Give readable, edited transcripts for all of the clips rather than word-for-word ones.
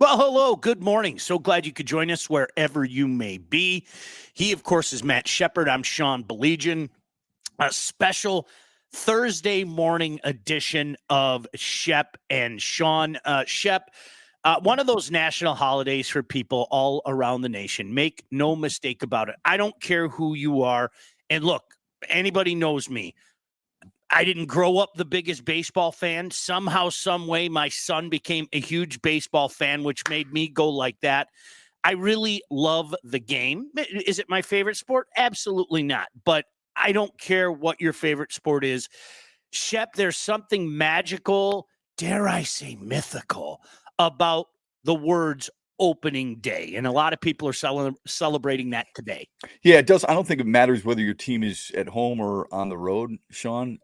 Well, hello, good morning. So glad you could join us wherever you may be. He, of course, is Matt Shepard. I'm Sean Baligian. A special Thursday morning edition of Shep and Sean. Shep, one of those national holidays for people all around the nation. Make no mistake about it. I don't care who you are. And look, anybody knows me. I didn't grow up the biggest baseball fan. Somehow, some way, my son became a huge baseball fan, which made me go like that. I really love the game. Is it my favorite sport? Absolutely not. But I don't care what your favorite sport is. Shep, there's something magical, dare I say mythical, about the words opening day. And a lot of people are celebrating that today. Yeah, it does. I don't think it matters whether your team is at home or on the road, Sean.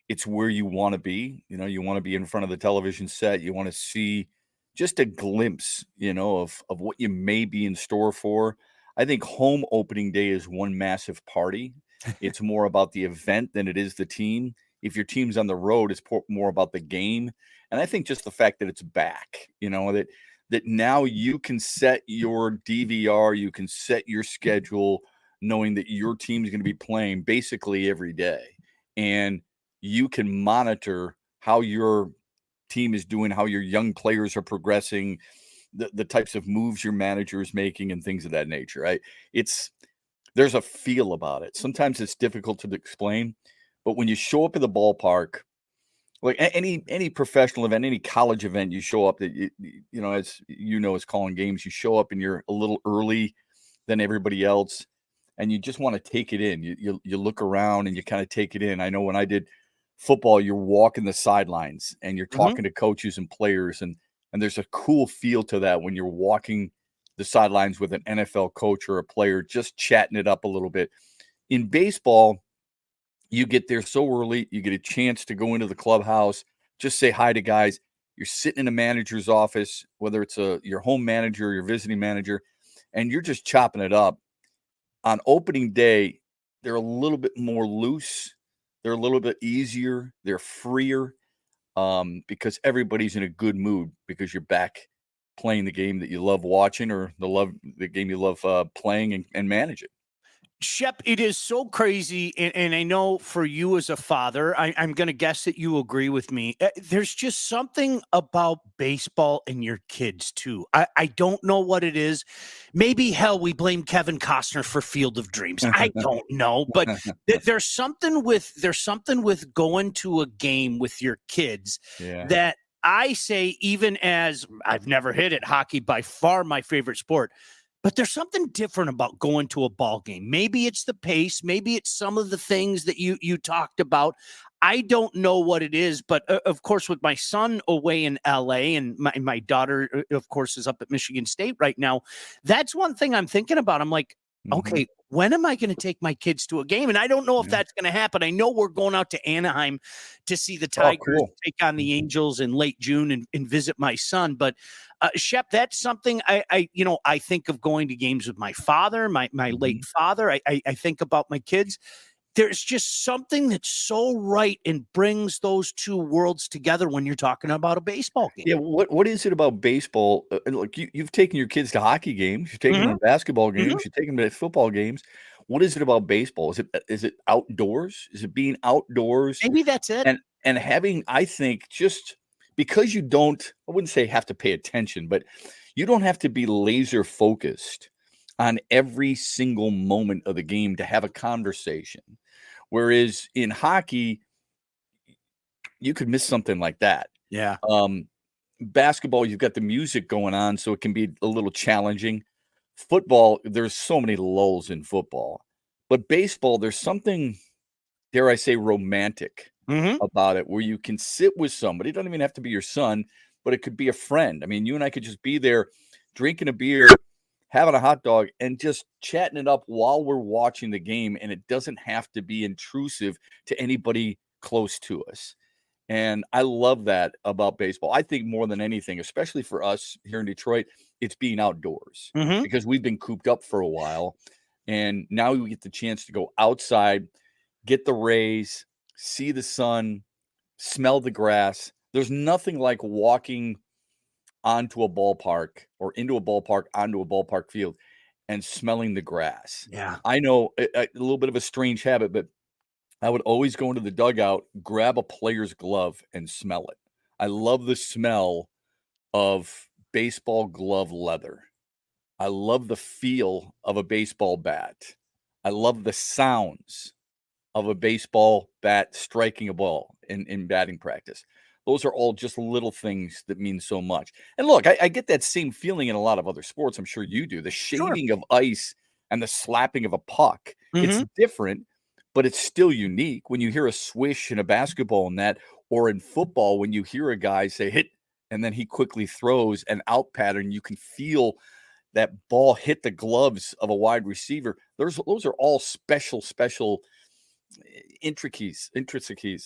It's where you want to be. You want to be in front of the television set. You want to see just a glimpse, of what you may be in store for. I think home opening day is one massive party. It's more about the event than it is the team. If your team's on the road, it's more about the game. And I think just the fact that it's back, that now you can set your DVR, you can set your schedule knowing that your team is going to be playing basically every day. And you can monitor how your team is doing, how your young players are progressing, the types of moves your manager is making and things of that nature, right? There's a feel about it. Sometimes it's difficult to explain, but when you show up at the ballpark, like any professional event, any college event, you show up that as calling games, you show up and you're a little early than everybody else, and you just want to take it in. You look around and you kind of take it in. I know when I did football, you're walking the sidelines and you're talking to coaches and players, and there's a cool feel to that when you're walking the sidelines with an NFL coach or a player, just chatting it up a little bit. In baseball, you get there so early, you get a chance to go into the clubhouse, just say hi to guys. You're sitting in a manager's office, whether it's your home manager or your visiting manager, and you're just chopping it up. On opening day, they're a little bit more loose. They're a little bit easier. They're freer because everybody's in a good mood because you're back playing the game that you love watching or the game you love playing and managing. Shep, it is so crazy, and I know for you as a father, I'm going to guess that you agree with me. There's just something about baseball and your kids, too. I don't know what it is. Maybe, hell, we blame Kevin Costner for Field of Dreams. I don't know, but there's something with going to a game with your kids that I say, even as I've never hit it, hockey by far my favorite sport. But there's something different about going to a ball game. Maybe it's the pace. Maybe it's some of the things that you talked about. I don't know what it is, but of course, with my son away in LA and my daughter, of course, is up at Michigan State right now. That's one thing I'm thinking about. I'm like, okay, when am I going to take my kids to a game? And I don't know if that's going to happen. I know we're going out to Anaheim to see the Tigers take on the Angels in late June and visit my son. But Shep, that's something I think of going to games with my father, my late father. I think about my kids. There's just something that's so right and brings those two worlds together when you're talking about a baseball game. Yeah, what is it about baseball? Look, you've taken your kids to hockey games, you've taken them to basketball games, you've taken them to football games. What is it about baseball? Is it outdoors? Is it being outdoors? Maybe that's it. And having, I think, just because you don't, I wouldn't say have to pay attention, but you don't have to be laser focused on every single moment of the game to have a conversation. Whereas in hockey, you could miss something like that. Yeah. Basketball, you've got the music going on, so it can be a little challenging. Football, there's so many lulls in football. But baseball, there's something, dare I say, romantic about it, where you can sit with somebody. It doesn't even have to be your son, but it could be a friend. I mean, you and I could just be there drinking a beer, having a hot dog, and just chatting it up while we're watching the game, and it doesn't have to be intrusive to anybody close to us. And I love that about baseball. I think more than anything, especially for us here in Detroit, it's being outdoors because we've been cooped up for a while. And now we get the chance to go outside, get the rays, see the sun, smell the grass. There's nothing like walking onto a ballpark or into a ballpark, onto a ballpark field and smelling the grass. Yeah. I know a little bit of a strange habit, but I would always go into the dugout, grab a player's glove, and smell it. I love the smell of baseball glove leather. I love the feel of a baseball bat. I love the sounds of a baseball bat striking a ball in batting practice. Those are all just little things that mean so much. And look, I get that same feeling in a lot of other sports. I'm sure you do. The Sure. shaving of ice and the slapping of a puck. It's Mhm. different, but it's still unique. When you hear a swish in a basketball net, or in football, when you hear a guy say hit and then he quickly throws an out pattern, you can feel that ball hit the gloves of a wide receiver. Those are all special intricacies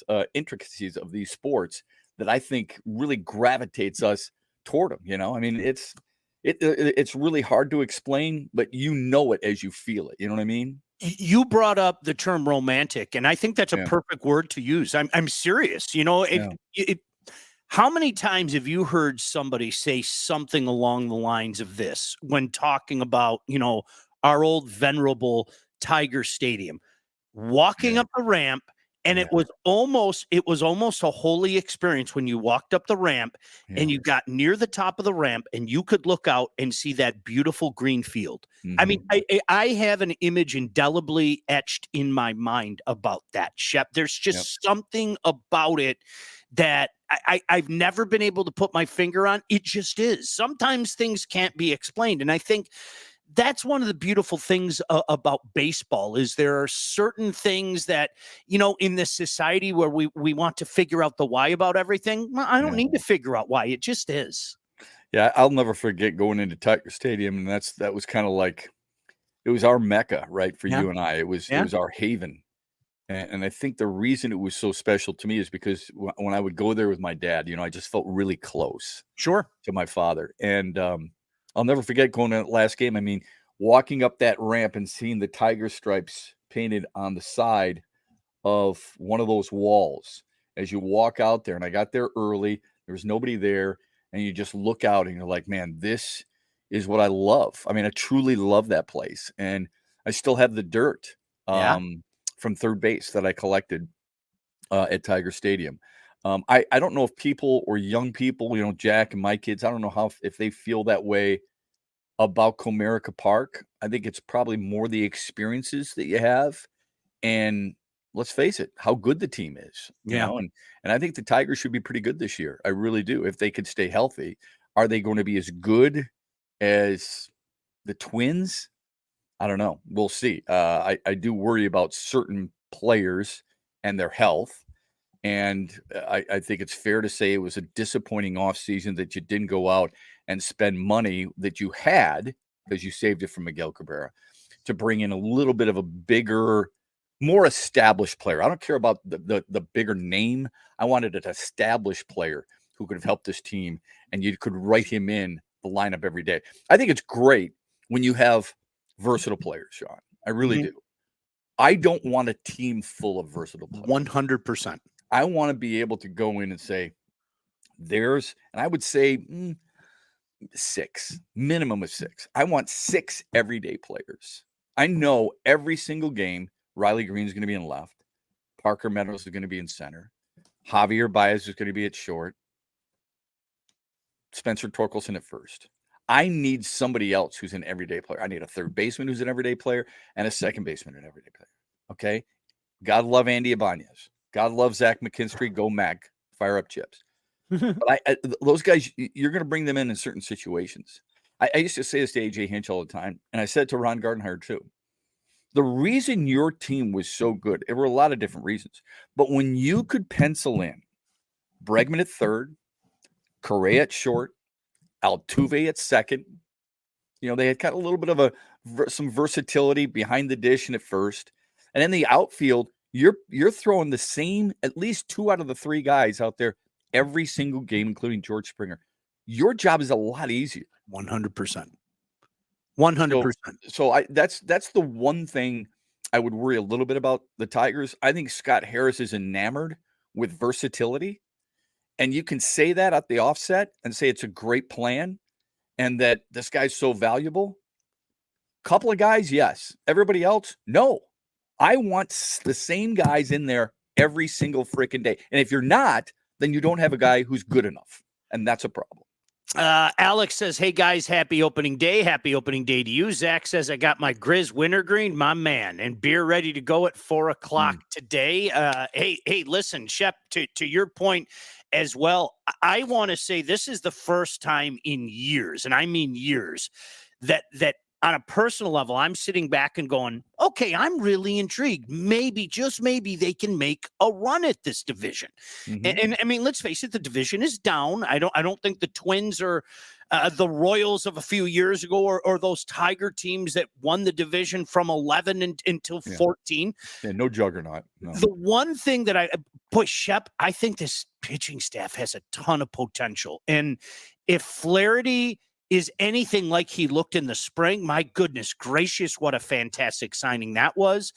of these sports that I think really gravitates us toward them. I mean, it's really hard to explain, but you know it as you feel it. You know what I mean? You brought up the term romantic, and I think that's a Yeah. perfect word to use. I'm serious. Yeah. How many times have you heard somebody say something along the lines of this when talking about, our old venerable Tiger Stadium? Walking Yeah. up the ramp, and Yeah. it was almost a holy experience when you walked up the ramp Yeah. and you got near the top of the ramp and you could look out and see that beautiful green field. I mean, Mhm. I have an image indelibly etched in my mind about that, Shep. There's Yep. just something about it that I've never been able to put my finger on. It just is. Sometimes things can't be explained, and I think that's one of the beautiful things about baseball is there are certain things that, in this society where we want to figure out the why about everything. Well, I don't Yeah. need to figure out why. It just is. Yeah, I'll never forget going into Tiger Stadium, and that was kinda like it was our mecca, right, for Yeah. you and I. It Yeah. was our haven, and I think the reason it was so special to me is because when I would go there with my dad, I just felt really close Sure. to my father, and, I'll never forget going to that last game. I mean, walking up that ramp and seeing the tiger stripes painted on the side of one of those walls as you walk out there, and I got there early, there was nobody there, and you just look out and you're like, "Man, this is what I love." I mean, I truly love that place, and I still have the dirt, Yeah. from third base that I collected, at Tiger Stadium. I don't know if people or young people, Jack and my kids, I don't know how if they feel that way about Comerica Park. I think it's probably more the experiences that you have, and let's face it, how good the team is, Yeah. and I think the Tigers should be pretty good this year. I really do. If they could stay healthy, are they going to be as good as the Twins? I don't know. We'll see. I do worry about certain players and their health. And I think it's fair to say it was a disappointing offseason that you didn't go out and spend money that you had because you saved it from Miguel Cabrera to bring in a little bit of a bigger, more established player. I don't care about the bigger name. I wanted an established player who could have helped this team, and you could write him in the lineup every day. I think it's great when you have versatile players, Sean. I really Mhm. do. I don't want a team full of versatile players. 100%. I want to be able to go in and say, and I would say 6, minimum of 6. I want 6 everyday players. I know every single game, Riley Green is going to be in left. Parker Meadows is going to be in center. Javier Baez is going to be at short. Spencer Torkelson at first. I need somebody else who's an everyday player. I need a third baseman who's an everyday player and a second baseman an everyday player. Okay? God love Andy Ibanez. God love Zach McKinstry. Go Mac. Fire up chips. But those guys, you're going to bring them in certain situations. I used to say this to AJ Hinch all the time, and I said it to Ron Gardenhire too. The reason your team was so good, there were a lot of different reasons, but when you could pencil in Bregman at third, Correa at short, Altuve at second, they had kind of a little bit of some versatility behind the dish and at first, and in the outfield, you're throwing the same at least 2 out of the 3 guys out there every single game, including George Springer. Your job is a lot easier. 100%. So 100%. that's the one thing I would worry a little bit about the Tigers. I think Scott Harris is enamored with versatility, and you can say that at the offset and say it's a great plan and that this guy's so valuable. Couple of guys, yes. Everybody else, no. I want the same guys in there every single freaking day. And if you're not, then you don't have a guy who's good enough. And that's a problem. Alex says, hey, guys, happy opening day. Happy opening day to you. Zach says, I got my Grizz wintergreen, my man, and beer ready to go at 4 o'clock today. Hey, listen, Shep, to your point as well, I want to say this is the first time in years, and I mean years, that on a personal level, I'm sitting back and going, okay, I'm really intrigued. Maybe, just maybe, they can make a run at this division. And I mean, let's face it, the division is down. I don't think the Twins are the Royals of a few years ago, or those Tiger teams that won the division from 11 until 14. Yeah, no juggernaut. No. The one thing that Shep, I think this pitching staff has a ton of potential. And if Flaherty is anything like he looked in the spring, my goodness gracious, what a fantastic signing that was.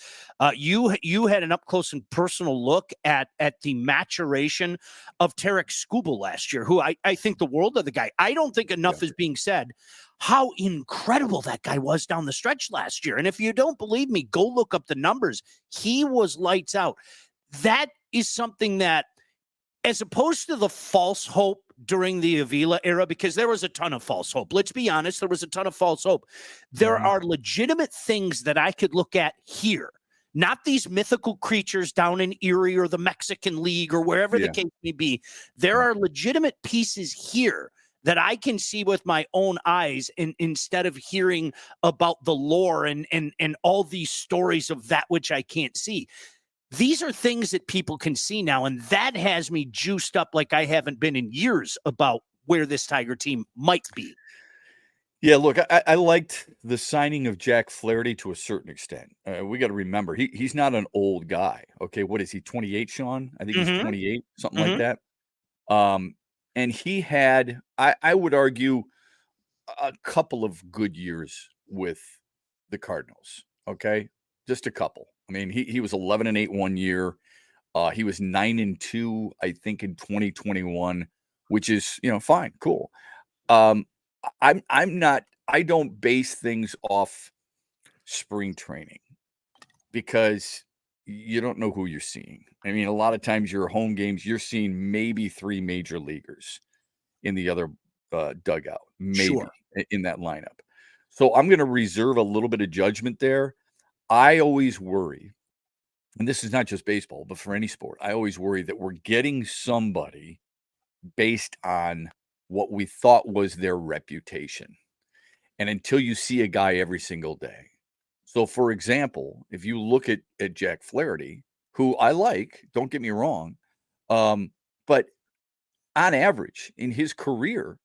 You had an up close and personal look at the maturation of Tarek Skubal last year, who I think the world of the guy. I don't think enough is being said how incredible that guy was down the stretch last year. And if you don't believe me, go look up the numbers. He was lights out. That is something that, as opposed to the false hope during the Avila era, because there was a ton of false hope. Let's be honest, there was a ton of false hope. There are legitimate things that I could look at here, not these mythical creatures down in Erie or the Mexican League or wherever the case may be. There are legitimate pieces here that I can see with my own eyes, instead of hearing about the lore and all these stories of that which I can't see. These are things that people can see now, and that has me juiced up like I haven't been in years about where this Tiger team might be. Yeah, look, I liked the signing of Jack Flaherty to a certain extent. We got to remember, he's not an old guy. Okay, what is he, 28, Sean? I think he's 28, something like that. And he had, I would argue, a couple of good years with the Cardinals. Okay, just a couple. I mean, he was 11-8 one year. He was 9-2, I think, in 2021, which is, fine, cool. I don't base things off spring training because you don't know who you're seeing. I mean, a lot of times your home games, you're seeing maybe 3 major leaguers in the other dugout, maybe in that lineup. So I'm going to reserve a little bit of judgment there. I always worry, and this is not just baseball, but for any sport, I always worry that we're getting somebody based on what we thought was their reputation. And until you see a guy every single day. So, for example, if you look at Jack Flaherty, who I like, don't get me wrong, but on average in his career,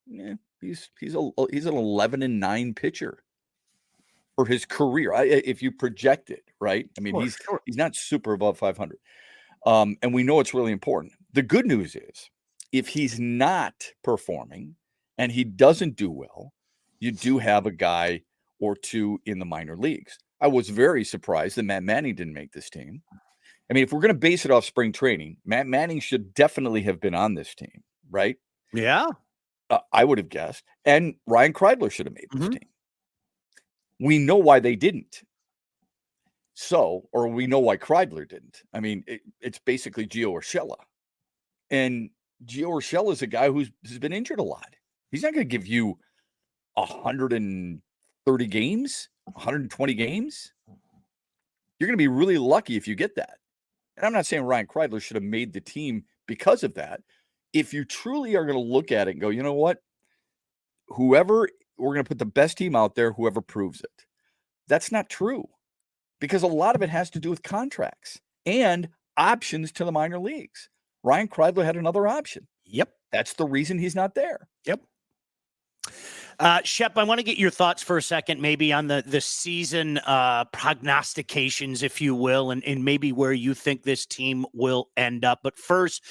he's an 11-9 pitcher. For his career, if you project it, right? I mean, he's not super above 500. And we know it's really important. The good news is, if he's not performing and he doesn't do well, you do have a guy or two in the minor leagues. I was very surprised that Matt Manning didn't make this team. I mean, if we're going to base it off spring training, Matt Manning should definitely have been on this team, right? Yeah. I would have guessed. And Ryan Kreidler should have made this team. We know why they didn't. Or we know why Kreidler didn't. I mean, it's basically Gio Urshela. And Gio Urshela is a guy who's been injured a lot. He's not going to give you 130 games, 120 games. You're going to be really lucky if you get that. And I'm not saying Ryan Kreidler should have made the team because of that. If you truly are going to look at it and go, you know what? We're going to put the best team out there, whoever proves it. That's not true, because a lot of it has to do with contracts and options to the minor leagues. Ryan Kreidler had another option. Yep. That's the reason he's not there. Yep. Shep, I want to get your thoughts for a second, maybe on the season prognostications, if you will, and maybe where you think this team will end up. But first,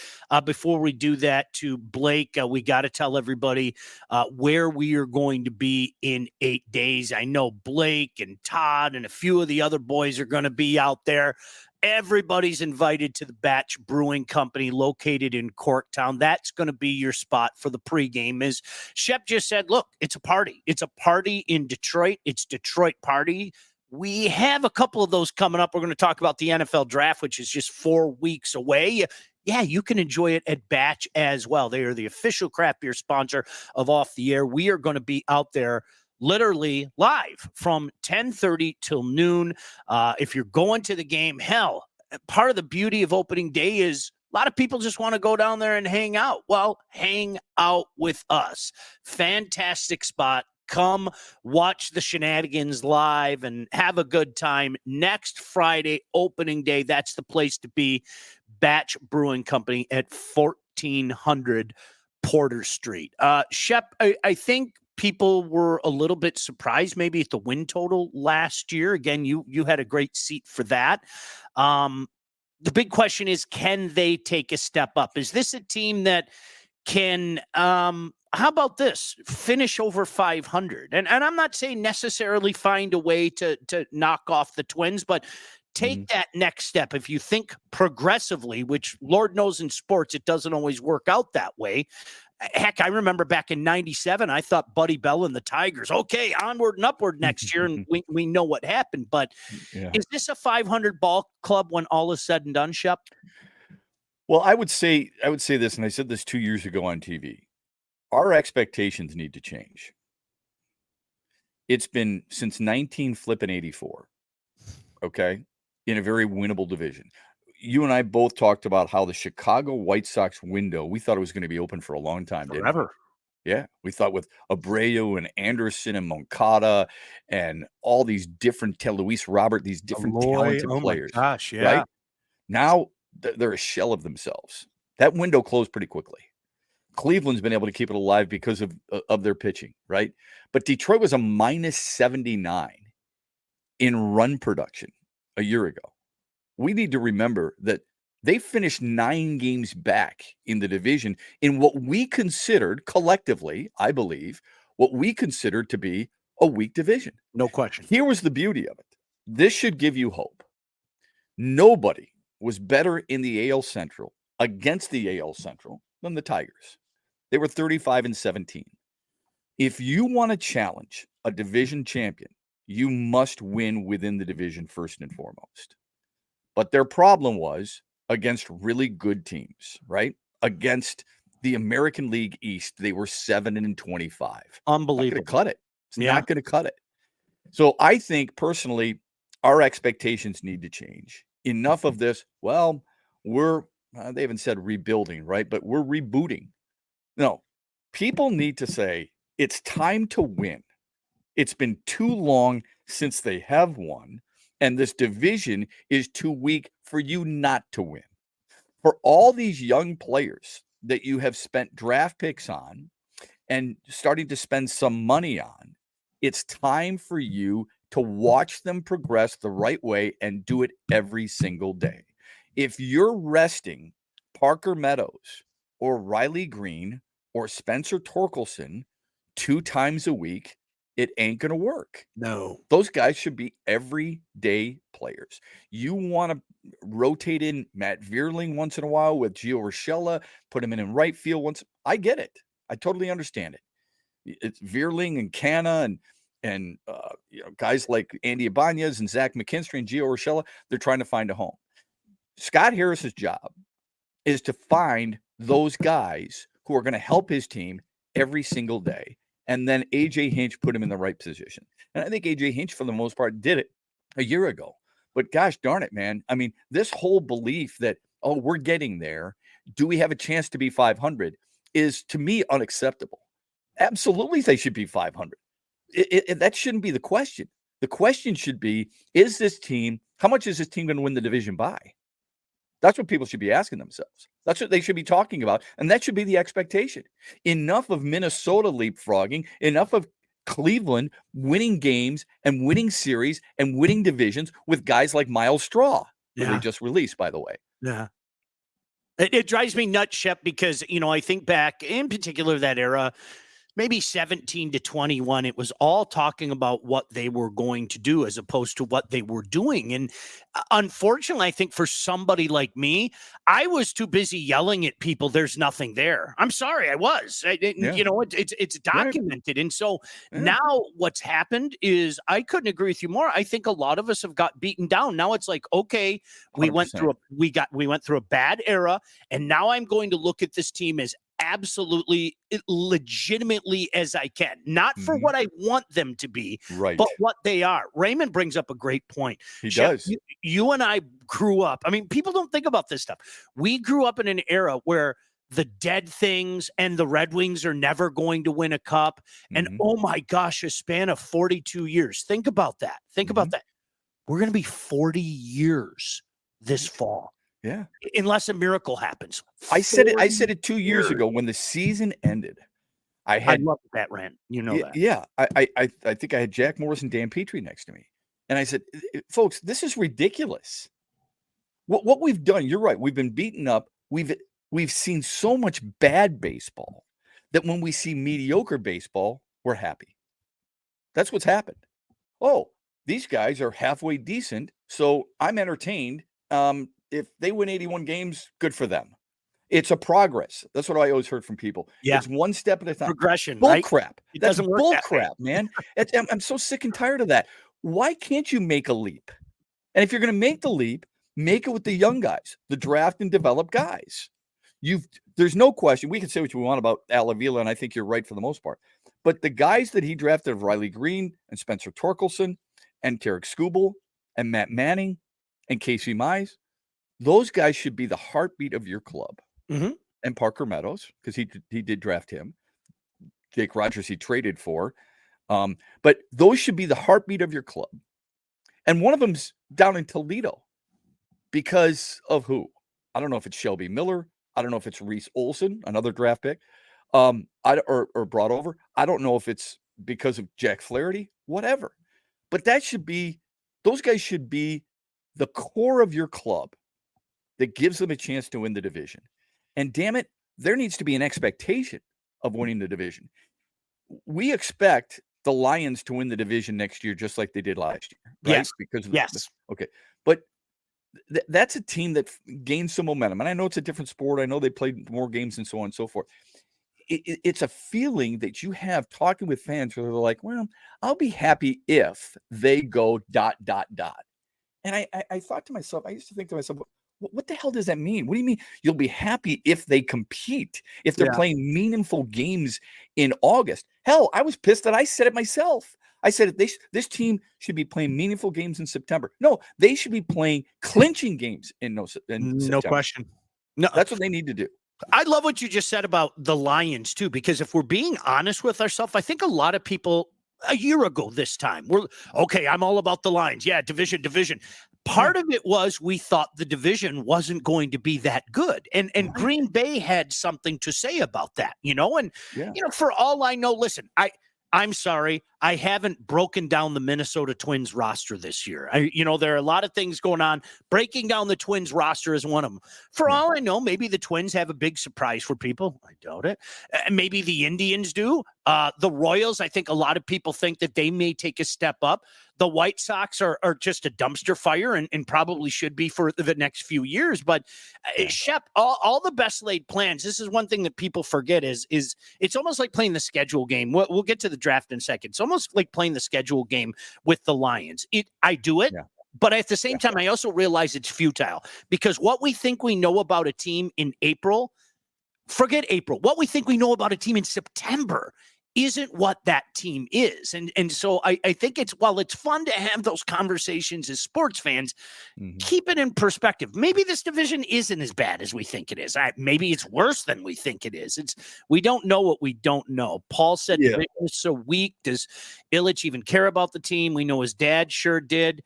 before we do that, to Blake, we got to tell everybody where we are going to be in 8 days. I know Blake and Todd and a few of the other boys are going to be out there. everybody's invited to the Batch Brewing Company located in Corktown. That's going to be your spot for the pregame. As Shep just said, look, it's a party. It's a party in Detroit. It's Detroit party. We have a couple of those coming up. We're going to talk about the NFL draft, which is just 4 weeks away. Yeah, you can enjoy it at Batch as well. They are the official craft beer sponsor of Off the Air. We are going to be out there literally live from 10:30 till noon. If you're going to the game, hell, part of the beauty of opening day is a lot of people just want to go down there and hang out. Well, hang out with us. Fantastic spot. Come watch the shenanigans live and have a good time. Next Friday, opening day, that's the place to be. Batch Brewing Company at 1400 Porter Street. Shep, I think people were a little bit surprised maybe at the win total last year. Again, you had a great seat for that. The big question is, can they take a step up? Is this a team that can, how about this, finish over 500? And I'm not saying necessarily find a way to knock off the Twins, but take that next step. If you think progressively, which Lord knows in sports, it doesn't always work out that way. Heck, I remember back in 97, I thought Buddy Bell and the Tigers, okay, onward and upward next year. And we know what happened, but is this a 500 ball club when all is said and done, Shep? Well, I would say this, and I said this 2 years ago on TV. Our expectations need to change. It's been since 1984. Okay. In a very winnable division. You and I both talked about how the Chicago White Sox window, we thought it was going to be open for a long time. Forever. Yeah. We thought with Abreu and Anderson and Moncada and all these different, Luis Robert, these different talented players. Oh my gosh, yeah. Right? Now they're a shell of themselves. That window closed pretty quickly. Cleveland's been able to keep it alive because of their pitching, right? But Detroit was a minus 79 in run production a year ago. We need to remember that they finished 9 games back in the division in what we considered collectively, I believe, what we considered to be a weak division. No question. Here was the beauty of it. This should give you hope. Nobody was better in the AL Central against the AL Central than the Tigers. They were 35-17. If you want to challenge a division champion, you must win within the division first and foremost. But their problem was against really good teams, right? Against the American League East, they were 7-25. Unbelievable. Not going to cut it. It's not going to cut it. So I think personally, our expectations need to change. Enough of this. Well, they haven't said rebuilding, right? But we're rebooting. No, people need to say it's time to win. It's been too long since they have won, and this division is too weak for you not to win. For all these young players that you have spent draft picks on and starting to spend some money on, it's time for you to watch them progress the right way and do it every single day. If you're resting Parker Meadows or Riley Green or Spencer Torkelson 2 times a week, it ain't going to work. No. Those guys should be everyday players. You want to rotate in Matt Vierling once in a while with Gio Urshela, put him in right field once. I get it. I totally understand it. It's Vierling and Canna and guys like Andy Ibanez and Zach McKinstry and Gio Urshela, they're trying to find a home. Scott Harris's job is to find those guys who are going to help his team every single day. And then A.J. Hinch put him in the right position. And I think A.J. Hinch, for the most part, did it a year ago. But gosh darn it, man. I mean, this whole belief that, oh, we're getting there. Do we have a chance to be 500 is, to me, unacceptable. Absolutely, they should be 500. That shouldn't be the question. The question should be, how much is this team going to win the division by? That's what people should be asking themselves. That's what they should be talking about. And that should be the expectation. Enough of Minnesota leapfrogging, enough of Cleveland winning games and winning series and winning divisions with guys like Miles Straw, who they just released, by the way. Yeah. It drives me nuts, Shep, because, I think back in particular that era, maybe 17 to 21, it was all talking about what they were going to do as opposed to what they were doing. And unfortunately, I think for somebody like me, I was too busy yelling at people. There's nothing there. I'm sorry, I was. It's Right. documented. And so Yeah. now what's happened is I couldn't agree with you more. I think a lot of us have got beaten down. Now it's like, okay, we went 100%. through a bad era, and now I'm going to look at this team as absolutely legitimately as I can, not for what I want them to be, Right. but what they are. Raymond brings up a great point. He Shep, does. you and I grew up. I mean, people don't think about this stuff. We grew up in an era where the dead things and the Red Wings are never going to win a cup. And oh my gosh, a span of 42 years. Think about that. Think about that. We're going to be 40 years this fall. Yeah. Unless a miracle happens. I said it 2 years ago when the season ended. I love that rant. You know that. Yeah. I think I had Jack Morris and Dan Petrie next to me. And I said, folks, this is ridiculous. What we've done, you're right. We've been beaten up. We've seen so much bad baseball that when we see mediocre baseball, we're happy. That's what's happened. Oh, these guys are halfway decent, so I'm entertained. If they win 81 games, good for them. It's a progress. That's what I always heard from people. Yeah. It's one step at a time. Progression, Bull right? crap. It That's doesn't work bull that way. crap, man. I'm so sick and tired of that. Why can't you make a leap? And if you're going to make the leap, make it with the young guys, the draft and develop guys. There's no question. We can say what we want about Al Avila, and I think you're right for the most part. But the guys that he drafted of Riley Green and Spencer Torkelson and Tarek Skubal and Matt Manning and Casey Mize, those guys should be the heartbeat of your club. And Parker Meadows, because he did draft him. Jake Rogers he traded for. But those should be the heartbeat of your club. And one of them's down in Toledo because of who? I don't know if it's Shelby Miller. I don't know if it's Reese Olson, another draft pick, or brought over. I don't know if it's because of Jack Flaherty, whatever. But those guys should be the core of your club that gives them a chance to win the division. And damn it, there needs to be an expectation of winning the division. We expect the Lions to win the division next year, just like they did last year, right? Yes. Because of okay. But that's a team that gained some momentum. And I know it's a different sport. I know they played more games and so on and so forth. It's a feeling that you have talking with fans where they're like, well, I'll be happy if they go ... And I thought to myself, I used to think to myself, what the hell does that mean? What do you mean you'll be happy if they compete, if they're playing meaningful games in August? Hell, I was pissed that I said it myself. I said this team should be playing meaningful games in September. No, they should be playing clinching games in September. No question. No, that's what they need to do. I love what you just said about the Lions too, because if we're being honest with ourselves, I think a lot of people a year ago this time we're okay. I'm all about the Lions. Yeah, division. Part of it was we thought the division wasn't going to be that good. And Green Bay had something to say about that, and for all I know, listen, I'm sorry, I haven't broken down the Minnesota Twins roster this year. There are a lot of things going on. Breaking down the Twins roster is one of them. For all I know, maybe the Twins have a big surprise for people. I doubt it. Maybe the Indians do. The Royals, I think a lot of people think that they may take a step up. The White Sox are just a dumpster fire and probably should be for the next few years. But Shep, all the best laid plans. This is one thing that people forget is it's almost like playing the schedule game. We'll get to the draft in a second. It's almost like playing the schedule game with the Lions. I do it. Yeah. But at the same time, I also realize it's futile because what we think we know about a team in April, forget April. What we think we know about a team in September isn't what that team is. And so I think while it's fun to have those conversations as sports fans, keep it in perspective. Maybe this division isn't as bad as we think it is. Maybe it's worse than we think it is. We don't know what we don't know. Paul said the division is so weak. Does Ilitch even care about the team? We know his dad sure did.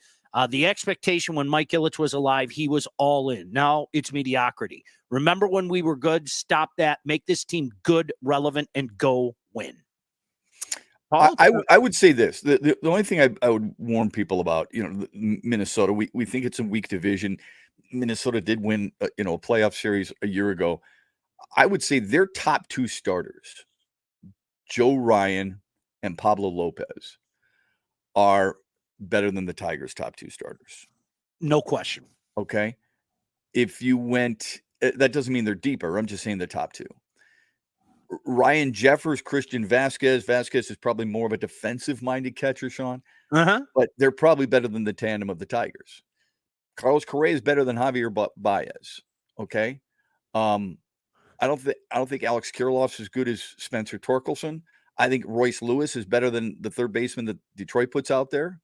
The expectation when Mike Ilitch was alive, he was all in. Now it's mediocrity. Remember when we were good? Stop that. Make this team good, relevant, and go win. I would say this. The only thing I would warn people about, Minnesota, we think it's a weak division. Minnesota did win, a playoff series a year ago. I would say their top two starters, Joe Ryan and Pablo Lopez are better than the Tigers' top 2 starters. No question. Okay. If you went, that doesn't mean they're deeper. I'm just saying the top 2. Ryan Jeffers, Christian Vasquez. Vasquez is probably more of a defensive-minded catcher, Sean. But they're probably better than the tandem of the Tigers. Carlos Correa is better than Javier Baez. Okay. I don't think Alex Kirilloff's as good as Spencer Torkelson. I think Royce Lewis is better than the third baseman that Detroit puts out there.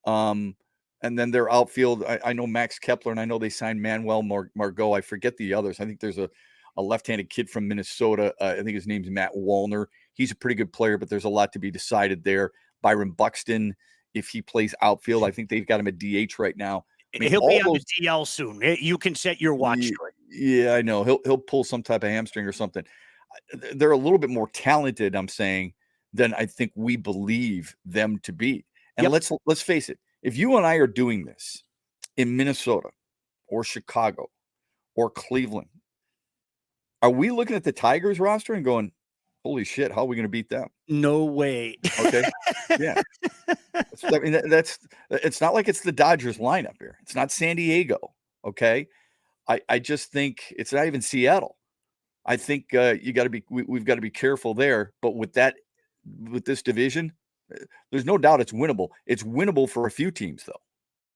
And then their outfield, I know Max Kepler, and I know they signed Manuel Margot. I forget the others. I think there's a left-handed kid from Minnesota. I think his name's Matt Wallner. He's a pretty good player, but there's a lot to be decided there. Byron Buxton, if he plays outfield, I think they've got him at DH right now. I mean, he'll be on the DL soon. You can set your watch to it. Yeah, I know. He'll pull some type of hamstring or something. They're a little bit more talented, I'm saying, than I think we believe them to be. And let's face it. If you and I are doing this in Minnesota or Chicago or Cleveland, are we looking at the Tigers roster and going, holy shit, how are we going to beat them? No way. Okay. Yeah. I mean, it's not like it's the Dodgers lineup here. It's not San Diego. Okay. I just think it's not even Seattle. I think we've got to be careful there. But with this division, there's no doubt it's winnable. It's winnable for a few teams, though,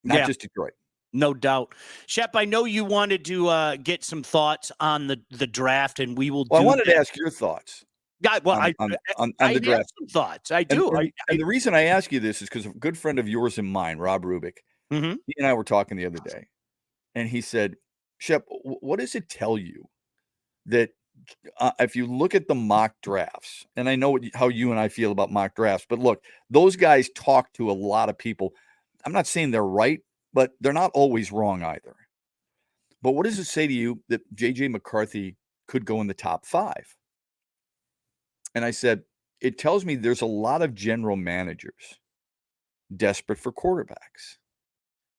not just Detroit. No doubt. Shep, I know you wanted to get some thoughts on the draft, and we will. Well, I wanted to ask your thoughts. God, well, on the draft. Have some thoughts. I do. And the reason I ask you this is because a good friend of yours and mine, Rob Rubik, he and I were talking the other day, and he said, Shep, what does it tell you that if you look at the mock drafts, and I know how you and I feel about mock drafts, but look, those guys talk to a lot of people. I'm not saying they're right, but they're not always wrong either. But what does it say to you that JJ McCarthy could go in the top 5? And I said, it tells me there's a lot of general managers desperate for quarterbacks.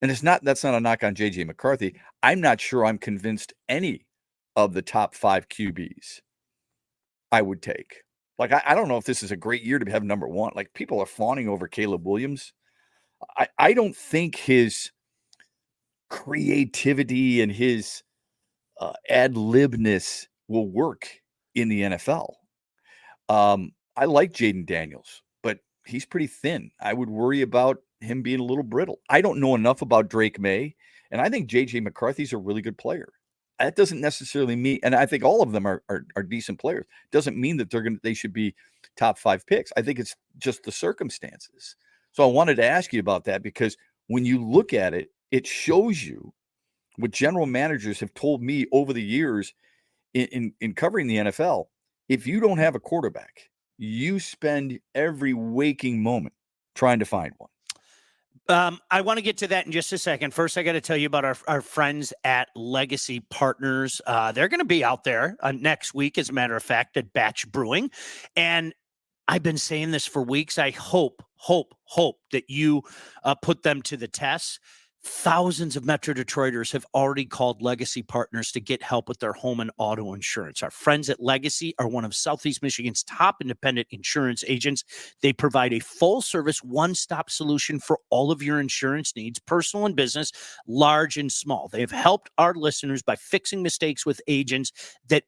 And that's not a knock on JJ McCarthy. I'm not sure I'm convinced any of the top 5 QBs I would take. Like, I don't know if this is a great year to have number 1. Like, people are fawning over Caleb Williams. I don't think his creativity and his ad-libness will work in the NFL. I like Jaden Daniels, but he's pretty thin. I would worry about him being a little brittle. I don't know enough about Drake May, and I think JJ McCarthy's a really good player. That doesn't necessarily mean, and I think all of them are decent players. Doesn't mean that they should be top 5 picks. I think it's just the circumstances. So I wanted to ask you about that, because when you look at it, it shows you what general managers have told me over the years in covering the NFL. If you don't have a quarterback, you spend every waking moment trying to find one. I want to get to that in just a second. First, I got to tell you about our friends at Legacy Partners. They're going to be out there next week, as a matter of fact, at Batch Brewing. And I've been saying this for weeks. I hope that you put them to the test. Thousands of Metro Detroiters have already called Legacy Partners to get help with their home and auto insurance. Our friends at Legacy are one of Southeast Michigan's top independent insurance agents. They provide a full-service, one-stop solution for all of your insurance needs, personal and business, large and small. They have helped our listeners by fixing mistakes with agents that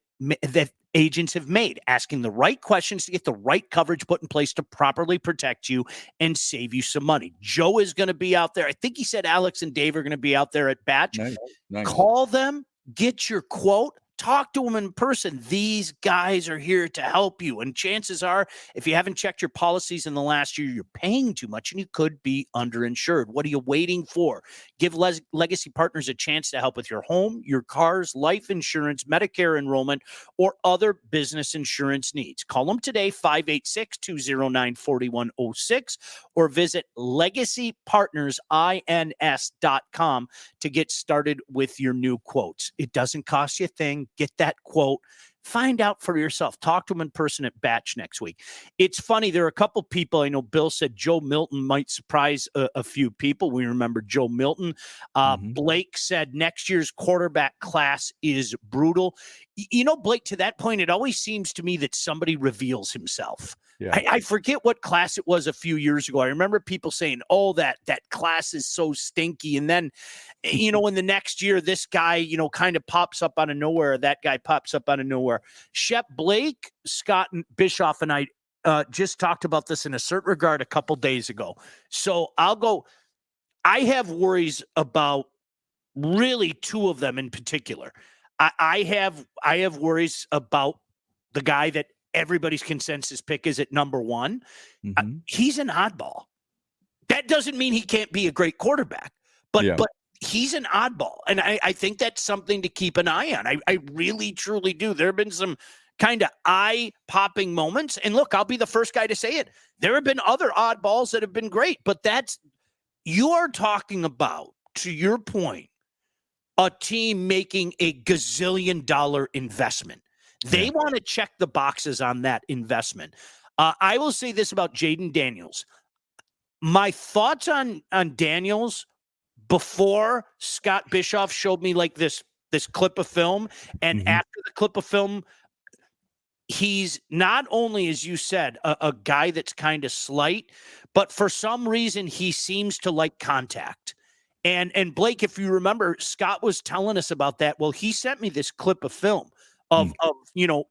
agents have made, asking the right questions to get the right coverage put in place to properly protect you and save you some money. Joe is going to be out there. I think he said Alex and Dave are going to be out there at Batch. Nice. Call them, get your quote, talk to them in person. These guys are here to help you. And chances are, if you haven't checked your policies in the last year, you're paying too much and you could be underinsured. What are you waiting for? Give Legacy Partners a chance to help with your home, your cars, life insurance, Medicare enrollment, or other business insurance needs. Call them today, 586-209-4106, or visit legacypartnersins.com to get started with your new quotes. It doesn't cost you a thing. Get that quote. Find out for yourself. Talk to them in person at Batch next week. It's funny. There are a couple people. I know Bill said Joe Milton might surprise a few people. We remember Joe Milton. Blake said next year's quarterback class is brutal. Blake, to that point, it always seems to me that somebody reveals himself. Yeah. I forget what class it was a few years ago. I remember people saying, "Oh, that class is so stinky," and then, in the next year, this guy, kind of pops up out of nowhere. That guy pops up out of nowhere. Shep, Blake, Scott, and Bischoff, and I just talked about this in a certain regard a couple days ago. So I'll go. I have worries about really two of them in particular. I have worries about the guy that everybody's consensus pick is at number one. Mm-hmm. He's an oddball. That doesn't mean he can't be a great quarterback, but he's an oddball. And I think that's something to keep an eye on. I really, truly do. There have been some kind of eye-popping moments. And look, I'll be the first guy to say it. There have been other oddballs that have been great, but you are talking about, to your point, a team making a gazillion-dollar investment. They want to check the boxes on that investment. I will say this about Jaden Daniels. My thoughts on Daniels before Scott Bischoff showed me like this clip of film, and after the clip of film, he's not only, as you said, a guy that's kind of slight, but for some reason he seems to like contact. And Blake, if you remember, Scott was telling us about that. Well, he sent me this clip of film of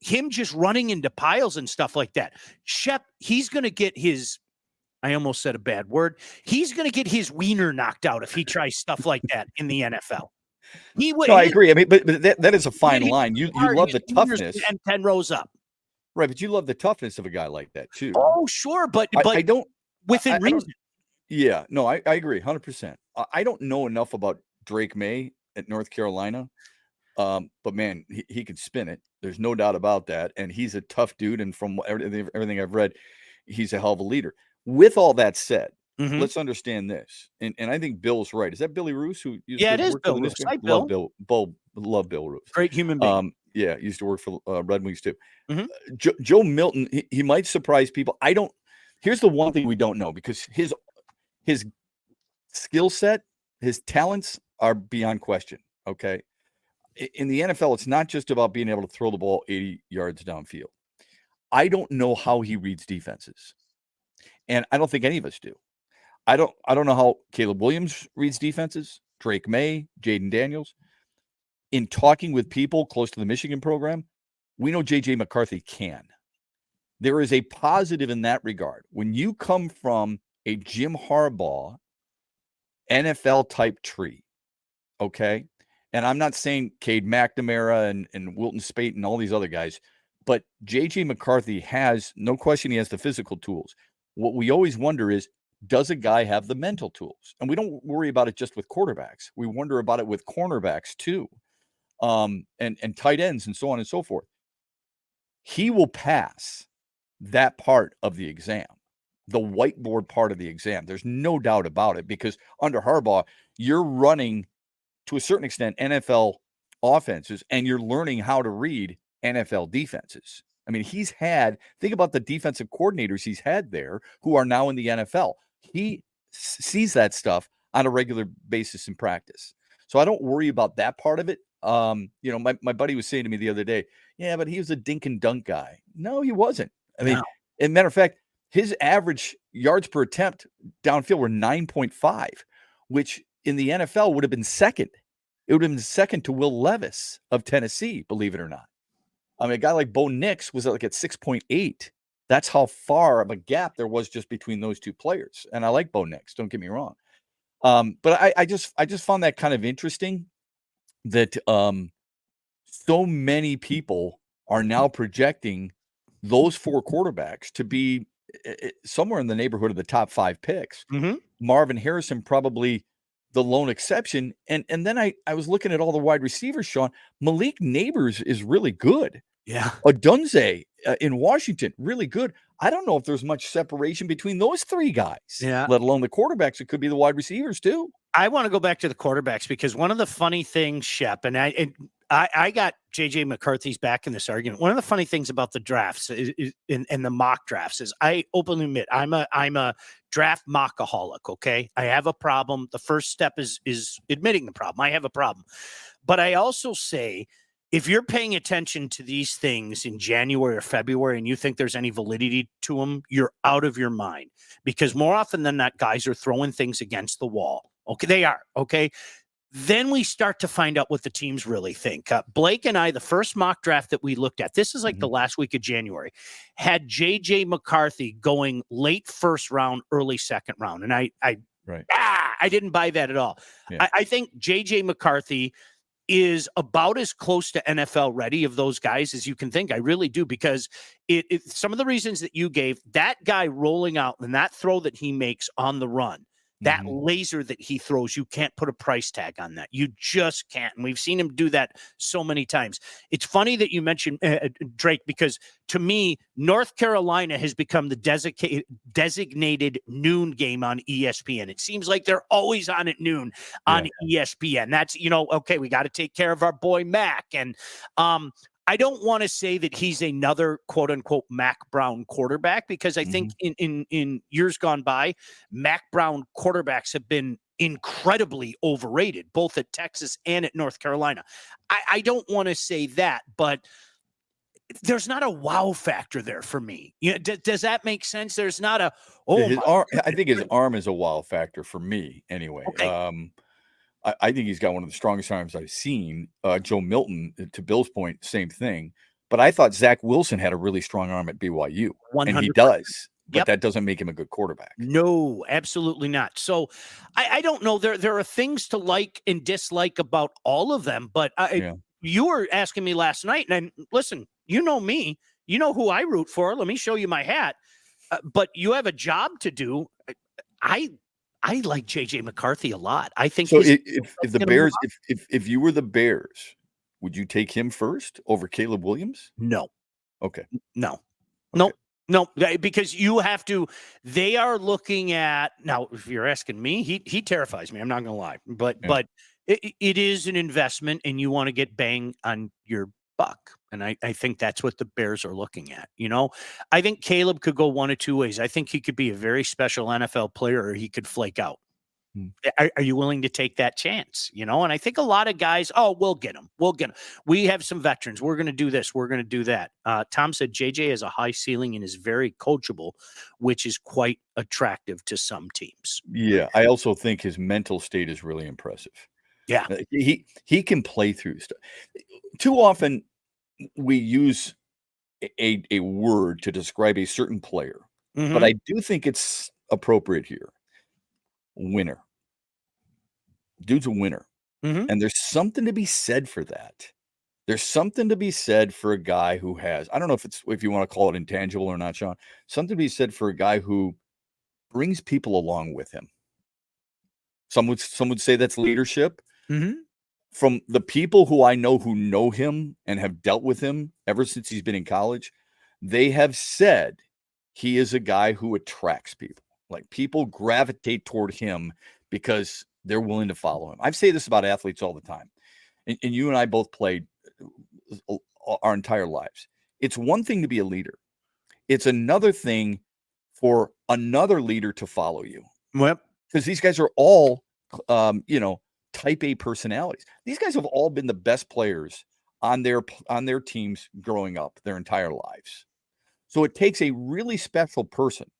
him just running into piles and stuff like that. Shep, he's going to get his, I almost said a bad word. He's going to get his wiener knocked out if he tries stuff like that in the NFL. I agree. I mean, but that is a fine line. You love the toughness. And 10 rows up. Right, but you love the toughness of a guy like that too. Oh, sure, but I don't within reason. Yeah, no, I agree 100%. I don't know enough about Drake May at North Carolina, but man, he could spin it. There's no doubt about that, and he's a tough dude. And from everything I've read, he's a hell of a leader. With all that said, let's understand this, and I think Bill's right. Is that Billy Roos who used to work Bill for Roos. Hi, Bill. Love Bill Roos. Great human being. Yeah, used to work for Red Wings too. Joe Milton, he might surprise people. Here's the one thing we don't know, because his skill set, his talents are beyond question. Okay. In the NFL, it's not just about being able to throw the ball 80 yards downfield. I don't know how he reads defenses. And I don't think any of us do. I don't know how Caleb Williams reads defenses, Drake May, Jaden Daniels. In talking with people close to the Michigan program, we know JJ McCarthy can. There is a positive in that regard. When you come from a Jim Harbaugh NFL type tree, okay? And I'm not saying Cade McNamara and Wilton Spate and all these other guys, but JJ McCarthy has, no question, he has the physical tools. What we always wonder is, does a guy have the mental tools? And we don't worry about it just with quarterbacks. We wonder about it with cornerbacks too, and tight ends and so on and so forth. He will pass that part of the exam, the whiteboard part of the exam. There's no doubt about it, because under Harbaugh, you're running, to a certain extent, NFL offenses, and you're learning how to read NFL defenses. I mean, think about the defensive coordinators he's had there who are now in the NFL. He sees that stuff on a regular basis in practice. So I don't worry about that part of it. My buddy was saying to me the other day, yeah, but he was a dink and dunk guy. No, he wasn't. I mean, as a matter of fact, his average yards per attempt downfield were 9.5, which in the NFL would have been second. It would have been second to Will Levis of Tennessee, believe it or not. I mean, a guy like Bo Nix was like at 6.8. That's how far of a gap there was just between those two players. And I like Bo Nix, don't get me wrong. But I just found that kind of interesting that so many people are now projecting those four quarterbacks to be somewhere in the neighborhood of the top 5 picks. Marvin Harrison probably the lone exception. And then I was looking at all the wide receivers, Sean. Malik Neighbors is really good. Yeah. Odunze in Washington, really good. I don't know if there's much separation between those 3 guys, let alone the quarterbacks. It could be the wide receivers too. I want to go back to the quarterbacks, because one of the funny things, Shep, and I got JJ McCarthy's back in this argument. One of the funny things about the drafts and the mock drafts is, I openly admit I'm a draft mockaholic. Okay, I have a problem. The first step is admitting the problem. I have a problem, but I also say if you're paying attention to these things in January or February and you think there's any validity to them, you're out of your mind, because more often than not, guys are throwing things against the wall. Okay, they are. Okay. Then we start to find out what the teams really think. Blake and I, the first mock draft that we looked at, this is like the last week of January, had JJ McCarthy going late first round, early second round. And I didn't buy that at all. Yeah. I think JJ McCarthy is about as close to NFL ready of those guys as you can think. I really do, because some of the reasons that you gave, that guy rolling out and that throw that he makes on the run, that laser that he throws, you can't put a price tag on that. You just can't. And we've seen him do that so many times. It's funny that you mentioned Drake, because to me, North Carolina has become the designated noon game on ESPN. It seems like they're always on at noon on ESPN. That's, okay, we got to take care of our boy Mac. And I don't want to say that he's another quote unquote Mac Brown quarterback, because I think in years gone by, Mac Brown quarterbacks have been incredibly overrated, both at Texas and at North Carolina. I don't want to say that, but there's not a wow factor there for me. Does that make sense? There's not a, I think his arm is a wow factor for me anyway. Okay. I think he's got one of the strongest arms I've seen. Joe Milton, to Bill's point, same thing. But I thought Zach Wilson had a really strong arm at BYU. 100%. And he does. But that doesn't make him a good quarterback. No, absolutely not. So I don't know. There are things to like and dislike about all of them. But you were asking me last night, and listen, you know me. You know who I root for. Let me show you my hat. But you have a job to do. I like JJ McCarthy a lot. I think so. If the Bears, if you were the Bears, would you take him first over Caleb Williams? No. Okay. No. Because you have to. They are looking at now. If you're asking me, he terrifies me. I'm not gonna lie, but it is an investment, and you want to get bang on your buck. And I think that's what the Bears are looking at. I think Caleb could go one of two ways. I think he could be a very special NFL player, or he could flake out. Are you willing to take that chance? And I think a lot of guys, we'll get him. We have some veterans. We're going to do this. We're going to do that. Tom said JJ has a high ceiling and is very coachable, which is quite attractive to some teams. Yeah. I also think his mental state is really impressive. Yeah. He can play through stuff. Too often we use a word to describe a certain player, but I do think it's appropriate here. Winner. Dude's a winner. And there's something to be said for that. There's something to be said for a guy who has, I don't know if you want to call it intangible or not, Sean, something to be said for a guy who brings people along with him. Some would say that's leadership. From the people who I know who know him and have dealt with him ever since he's been in college, they have said he is a guy who attracts people. Like, people gravitate toward him because they're willing to follow him. I say this about athletes all the time. And you and I both played our entire lives. It's one thing to be a leader. It's another thing for another leader to follow you. Yep. Because these guys are all, type A personalities. These guys have all been the best players on their teams growing up their entire lives. So it takes a really special person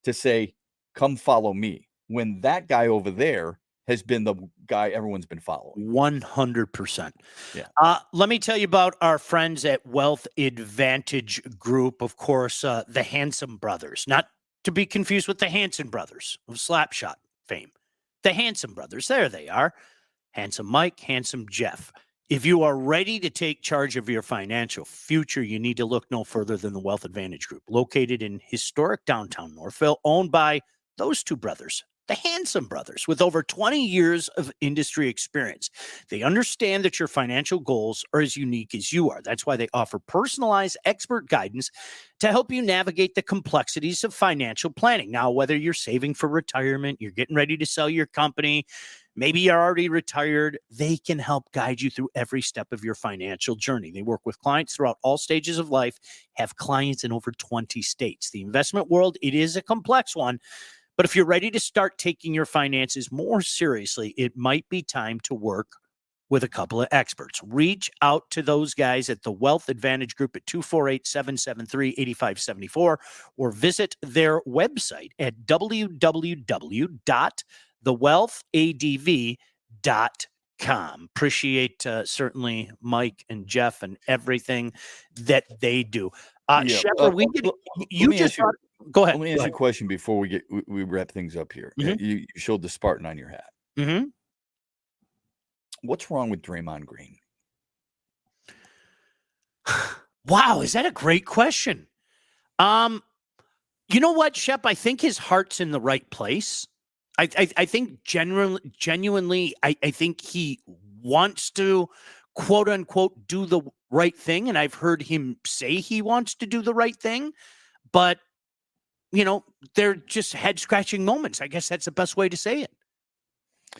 to say, come follow me, when that guy over there has been the guy everyone's been following. 100%. Yeah. Let me tell you about our friends at Wealth Advantage Group. Of course, the Handsome Brothers, not to be confused with the Hanson brothers of Slapshot fame. The Handsome Brothers, there they are. Handsome Mike, Handsome Jeff. If you are ready to take charge of your financial future, you need to look no further than the Wealth Advantage Group, located in historic downtown Northville, owned by those two brothers, the Handsome Brothers, with over 20 years of industry experience. They understand that your financial goals are as unique as you are. That's why they offer personalized expert guidance to help you navigate the complexities of financial planning. Now, whether you're saving for retirement, you're getting ready to sell your company, maybe you're already retired, they can help guide you through every step of your financial journey. They work with clients throughout all stages of life, have clients in over 20 states. The investment world, it is a complex one. But if you're ready to start taking your finances more seriously, it might be time to work with a couple of experts. Reach out to those guys at the Wealth Advantage Group at 248-773-8574 or visit their website at www.thewealthadv.com. Appreciate certainly Mike and Jeff and everything that they do. Shepard, go ahead. Let me ask you a question before we wrap things up here. Mm-hmm. You showed the Spartan on your hat. Mm-hmm. What's wrong with Draymond Green? Wow, is that a great question? You know what, Shep? I think his heart's in the right place. I think genuinely, I think he wants to, quote unquote, do the right thing. And I've heard him say he wants to do the right thing. But, they're just head scratching moments. I guess that's the best way to say it.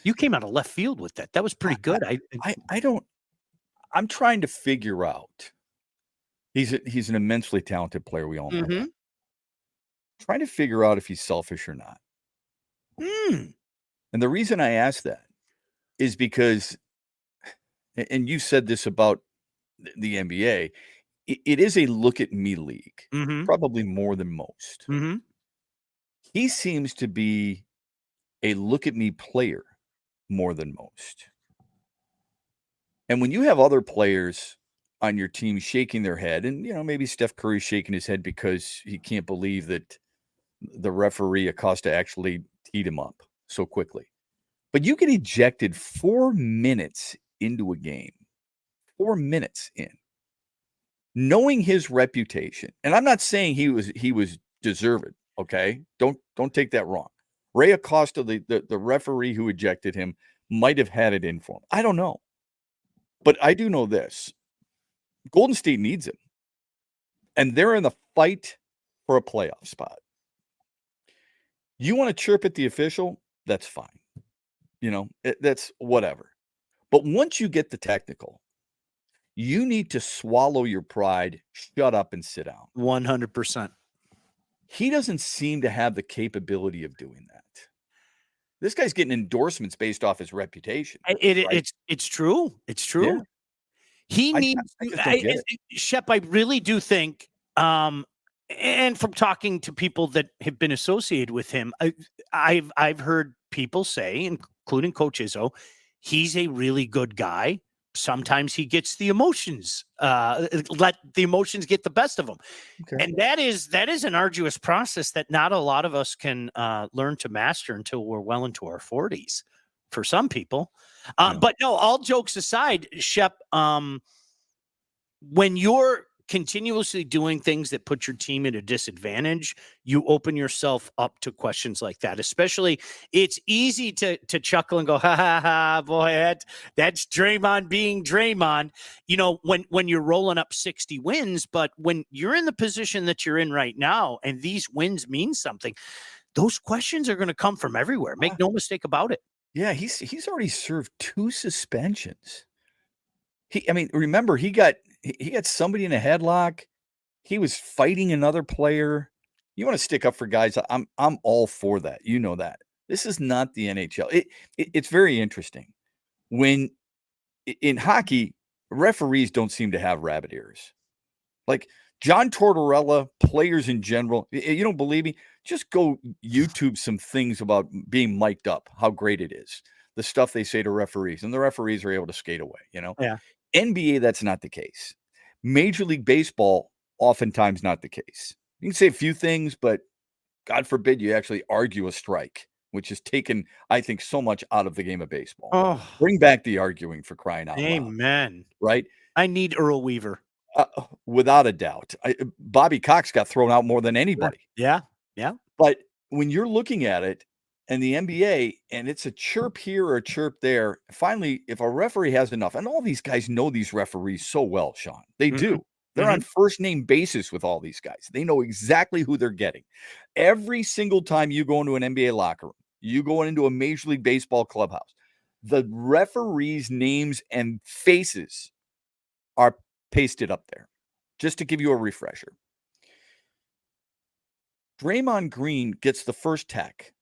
You came out of left field with that. That was pretty good. I'm trying to figure out. He's an immensely talented player. We all know that. Trying to figure out if he's selfish or not. And the reason I ask that is because, and you said this about the NBA, it is a look at me league, probably more than most. He seems to be a look at me player more than most. And when you have other players on your team shaking their head, and maybe Steph Curry's shaking his head because he can't believe that the referee Acosta actually teed him up so quickly. But you get ejected 4 minutes into a game, 4 minutes in, knowing his reputation. And I'm not saying he was deserved. Okay, don't take that wrong. Ray Acosta, the referee who ejected him, might have had it in for him. I don't know. But I do know this. Golden State needs him. And they're in the fight for a playoff spot. You want to chirp at the official? That's fine. That's whatever. But once you get the technical, you need to swallow your pride, shut up, and sit down. 100%. He doesn't seem to have the capability of doing that. This guy's getting endorsements based off his reputation. It's true. It's true. Yeah. He needs Shep, I really do think, and from talking to people that have been associated with him, I've heard people say, including Coach Izzo, he's a really good guy. Sometimes he gets the emotions, let the emotions get the best of him. Okay. And that is an arduous process that not a lot of us can learn to master until we're well into our 40s for some people. But no, all jokes aside, Shep, when you're continuously doing things that put your team at a disadvantage, you open yourself up to questions like that. Especially, it's easy to chuckle and go, ha ha ha, boy, that's Draymond being Draymond, when you're rolling up 60 wins. But when you're in the position that you're in right now, and these wins mean something, those questions are going to come from everywhere. Make no mistake about it. Yeah, he's already served 2 suspensions. Remember, he got somebody in a headlock. He was fighting another player. You want to stick up for guys? I'm all for that. You know that. This is not the NHL. It's very interesting. When in hockey, referees don't seem to have rabbit ears. Like John Tortorella, players in general. You don't believe me? Just go YouTube some things about being mic'd up, how great it is. The stuff they say to referees, and the referees are able to skate away, Yeah. NBA, that's not the case. Major League Baseball, oftentimes not the case. You can say a few things, but God forbid you actually argue a strike, which has taken, I think, so much out of the game of baseball. Oh. Bring back the arguing, for crying out loud. Amen. Right? I need Earl Weaver. Without a doubt. Bobby Cox got thrown out more than anybody. Yeah. But when you're looking at it, and the NBA, and it's a chirp here or a chirp there. Finally, if a referee has enough, and all these guys know these referees so well, Sean, they do. They're on first name basis with all these guys. They know exactly who they're getting. Every single time you go into an NBA locker room, you go into a Major League Baseball clubhouse, the referees' names and faces are pasted up there, just to give you a refresher. Draymond Green gets the first tech.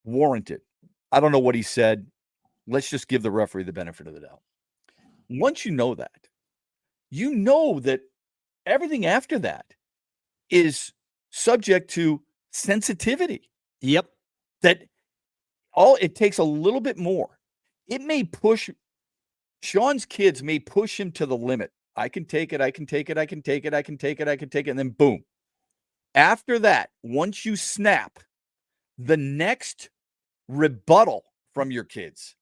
Warranted. I don't know what he said. Let's just give the referee the benefit of the doubt. once you know that everything after that is subject to sensitivity. Yep. That it takes a little bit more. It may push Sean's kids may push him to the limit. I can take it. And then boom. After that, once you snap, the next rebuttal from your kids,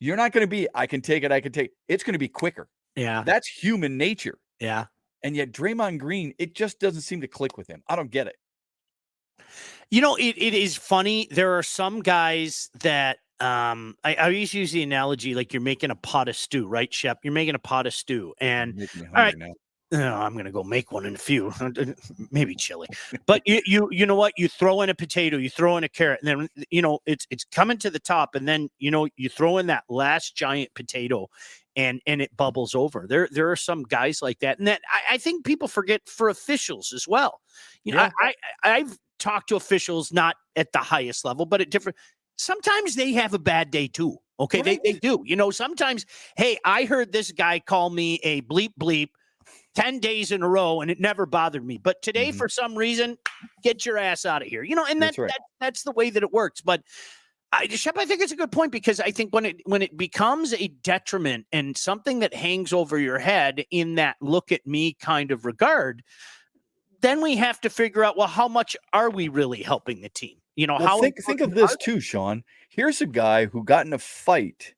you're not going to be, I can take it. It's going to be quicker. Yeah. That's human nature. Yeah. And yet Draymond Green, it just doesn't seem to click with him. I don't get it. It is funny. There are some guys that I always use the analogy like you're making a pot of stew, right, Shep? You're making a pot of stew, and Making me all right, hungry now. I'm gonna go make one in a few, maybe chili. But you know what? You throw in a potato, you throw in a carrot, and then it's coming to the top, and then you throw in that last giant potato, and it bubbles over. There are some guys like that, and that I think people forget for officials as well. Yeah. I've talked to officials not at the highest level, but at different. Sometimes they have a bad day too. Okay, Right. they do. Sometimes, hey, I heard this guy call me a bleep bleep 10 days in a row, and it never bothered me. But today, for some reason, get your ass out of here. And That's right. that's the way that it works. But Shep, I think it's a good point, because I think when it becomes a detriment and something that hangs over your head in that look at me kind of regard, then we have to figure out, well, how much are we really helping the team? Well, think of this too, Sean. Here's a guy who got in a fight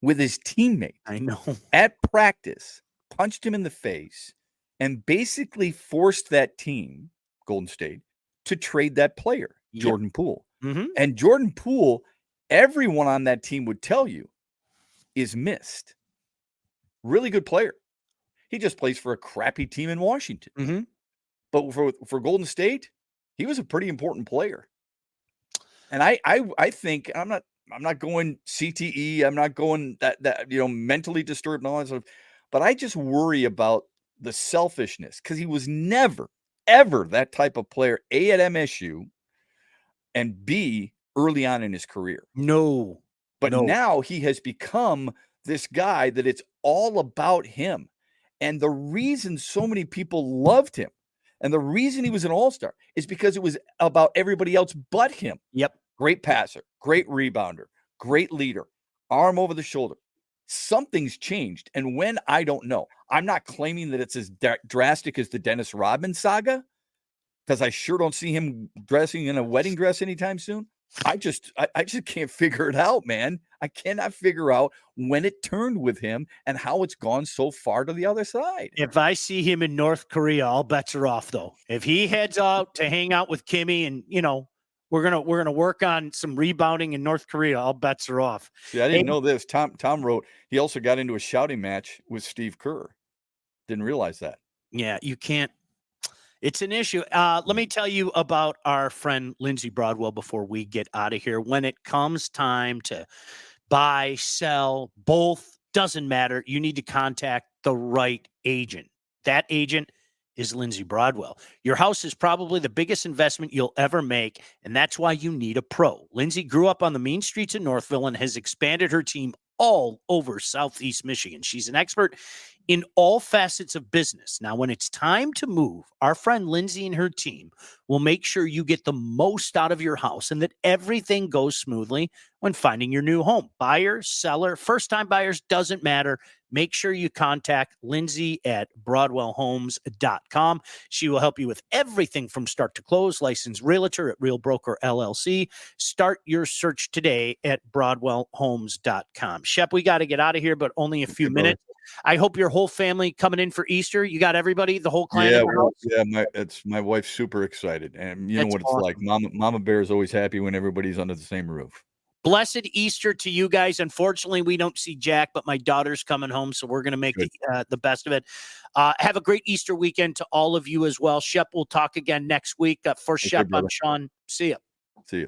with his teammate. I know. At practice, punched him in the face, and basically forced that team, Golden State, to trade that player, Jordan Poole. Mm-hmm. And Jordan Poole, everyone on that team would tell you, is missed. Really good player. He just plays for a crappy team in Washington. Mm-hmm. But for Golden State, he was a pretty important player. And I think I'm not going CTE. I'm not going that mentally disturbed and all that stuff. But I just worry about the selfishness, because he was never, ever that type of player, A, at MSU, and B, early on in his career. No. But now he has become this guy that it's all about him. And the reason so many people loved him and the reason he was an all-star is because it was about everybody else but him. Yep. Great passer, great rebounder, great leader, arm over the shoulder. Something's changed. And when, I don't know. I'm not claiming that it's as drastic as the Dennis Rodman saga, because I sure don't see him dressing in a wedding dress anytime soon. I just can't figure it out, man. I cannot figure out when it turned with him and how it's gone so far to the other side. If I see him in North Korea, all bets are off, though. If he heads out to hang out with Kimmy and, we're gonna work on some rebounding in North Korea, all bets are off. See, I didn't know this. Tom wrote he also got into a shouting match with Steve Kerr. Didn't realize that. Yeah, you can't. It's an issue. Let me tell you about our friend Lindsey Broadwell before we get out of here. When it comes time to buy, sell, both, doesn't matter. You need to contact the right agent. That agent is Lindsey Broadwell. Your house is probably the biggest investment you'll ever make, and that's why you need a pro. Lindsey grew up on the mean streets in Northville and has expanded her team all over Southeast Michigan. She's an expert in all facets of business. Now, when it's time to move, our friend Lindsey and her team will make sure you get the most out of your house and that everything goes smoothly when finding your new home. Buyer, seller, first-time buyers, doesn't matter. Make sure you contact Lindsey at BroadwellHomes.com. She will help you with everything from start to close. Licensed realtor at Real Broker LLC. Start your search today at BroadwellHomes.com. Shep, we got to get out of here, but only a few minutes. I hope your whole family coming in for Easter. You got everybody, the whole clan. My wife's super excited, and you know what it's like. Mama Bear is always happy when everybody's under the same roof. Blessed Easter to you guys. Unfortunately, we don't see Jack, but my daughter's coming home, so we're going to make the best of it. Have a great Easter weekend to all of you as well. Shep, we'll talk again next week. For Shep, I'm Sean. See ya. See you.